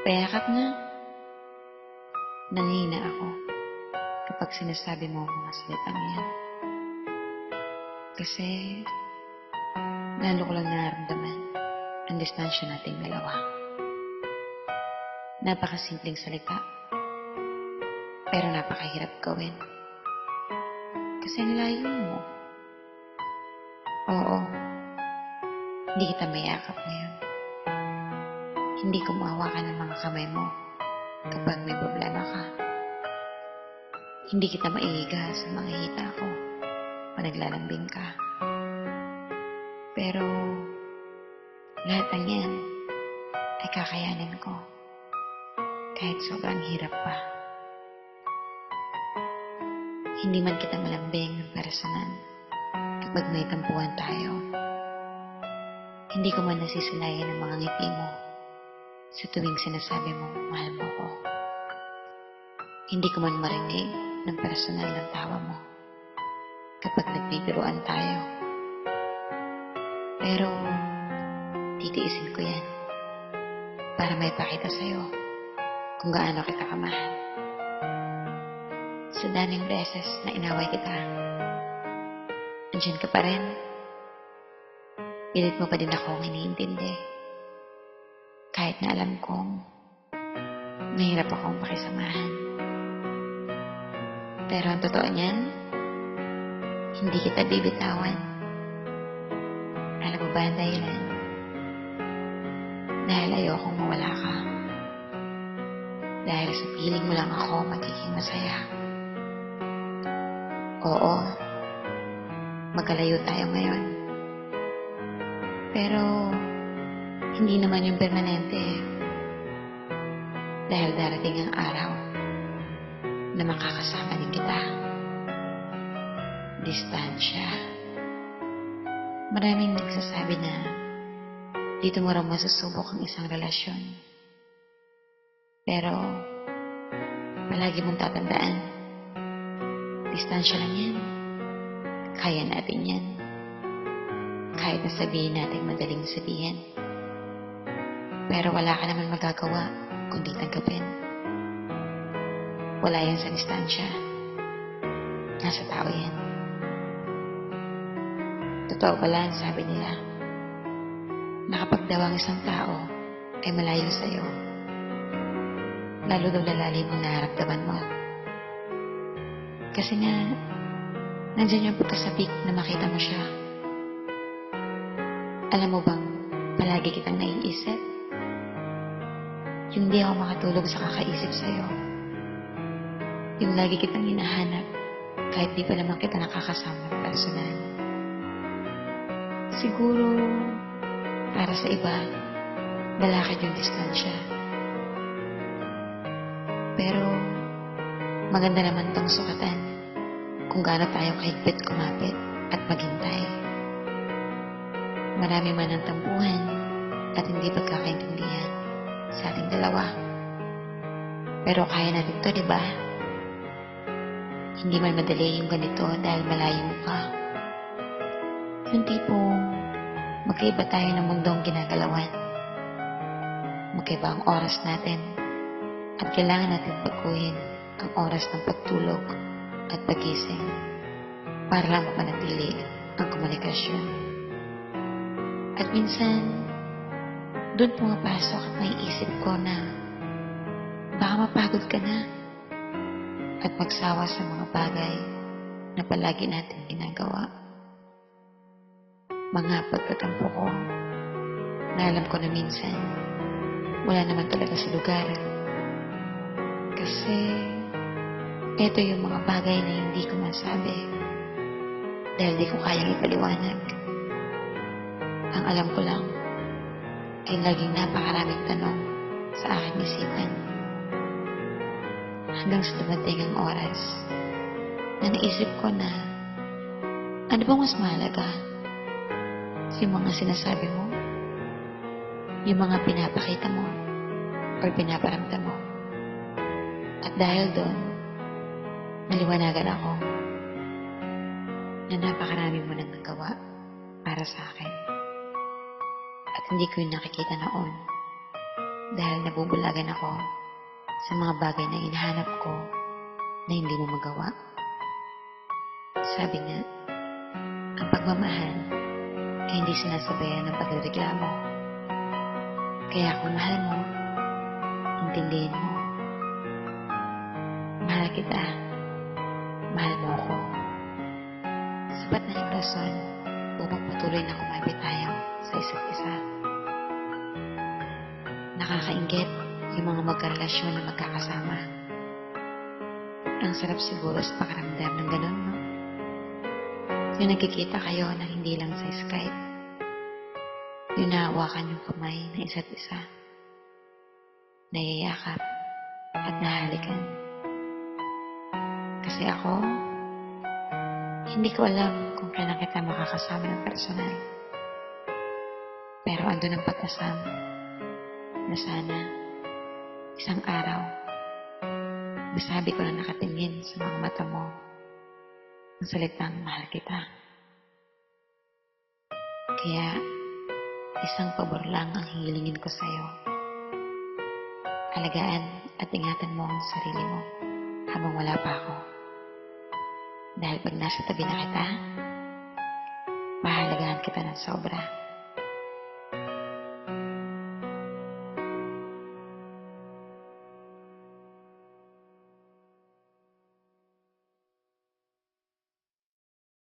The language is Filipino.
Payakap nga. Nanghihina ako kapag sinasabi mo ang mga salitang yan. Kasi lalo ko lang nararamdaman ang distansya nating dalawa. Napakasimpleng salita, pero napakahirap gawin. Kasi ang layo mo. Oo, hindi kita mayakap ngayon. Hindi ko mahawakan ng mga kamay mo kapag may problema ka. Hindi kita maihiga sa mga hita ko o naglalambing ka. Pero lahat ng yan ay kakayanin ko kahit sobrang hirap pa. Hindi man kita malambing ng personal kapag may tampuhan tayo. Hindi ko man nasisilayan ang mga ngiti mo sa tuwing sinasabi mo, mahal mo ko. Hindi ko man marinig ng personal ng tawa mo kapag nagbibiruan tayo. Pero titiisin ko yan para may pakita sa'yo kung gaano kita kamahal. Sa daming beses na inaway kita, andyan ka pa rin. Pilit mo pa din akong iniintindi. Kahit na alam kong mahirap akong pakisamahan. Pero ang totoo niyan, hindi kita bibitawan. Alam mo ba ang dahilan? Dahil ayokong mawala ka. Dahil sa piling mo lang ako magiging masaya. Oo, magkalayo tayo ngayon. Pero hindi naman yung permanente. Dahil darating ang araw na makakasama din kita. Distansya. Maraming nagsasabi na dito mo raw masusubok ang isang relasyon. Pero palagi mong tatandaan, distansya lang yan. Kaya natin yan. Kahit na sabihin natin madaling sabihin. Pero wala ka naman magagawa kundi tanggapin. Wala yan sa distansya. Nasa tao yan. Totoo pala ang sabi nila na kapag daw ang isang tao ay malayo sa'yo, lalo daw lalalim ang nararamdaman mo. Kasi nga, nandyan yung pagkasabik na makita mo siya. Alam mo bang palagi kitang naiisip? Yung di ako makatulog sa kakaisip sa'yo. Yung lagi kitang hinahanap kahit di pa naman kita nakakasama ng personal. Siguro, para sa iba, balakid yung distansya. Pero, maganda naman tong sukatan kung gaano tayo kahigpit kumapit at maghintay. Marami man ang tampuhan at hindi pagkakaintindihan sa ating dalawa. Pero kaya natin to, di ba? Hindi man madali yung ganito dahil malayo ka. Yung tipong magkaiba tayo ng mundong ginagalawan. Magkaiba ang oras natin at kailangan natin pagkuhin ang oras ng pagtulog at pagising para lang mapanatili ang komunikasyon. At minsan, doon pumapasok at naiisip ko na baka mapagod ka na at magsawa sa mga bagay na palagi natin ginagawa. Mga pagtatampo ko na alam ko na minsan wala naman talaga sa lugar. Kasi ito yung mga bagay na hindi ko masabi dahil di ko kayang ipaliwanag. Ang alam ko lang ay laging napakaraming tanong sa aking isipan. Hanggang sa dumating ang oras na naisip ko na ano bang mas mahalaga? Yung mga sinasabi mo, yung mga pinapakita mo or pinaparamdam mo. At dahil doon, naliwanagan ako na napakarami mo nang nagawa para sa akin. At hindi ko yung nakikita noon dahil nabubulagan ako sa mga bagay na hinahanap ko na hindi mo magawa. Sabi nga, ang pagmamahal ay hindi sinasabayan ng pagrereklamo. Kaya kung mahal mo, intindihin mo. Mahal kita. Mahal mo ako. Sapat na yung rason upang patuloy na kumapit tayo sa isa't isa. Nakakainggit yung mga magkarelasyon na magkakasama. Ang sarap siguro sa pakiramdam ng ganun, no? Yung nagkikita kayo na hindi lang sa Skype. Yung nahawakan yung kamay ng isa't isa. Nayayakap at nahalikan. Kasi ako, hindi ko alam kung kailan kita makakasama ng personal. Pero andun ang pag-asam na sana isang araw masabi ko na nakatingin sa mga mata mo ang salitang mahal kita. Kaya isang pabor lang ang hihilingin ko sa'yo. Alagaan at ingatan mo ang sarili mo habang wala pa ako. Dahil pag nasa tabi na kita, pahalagahan kita ng sobra.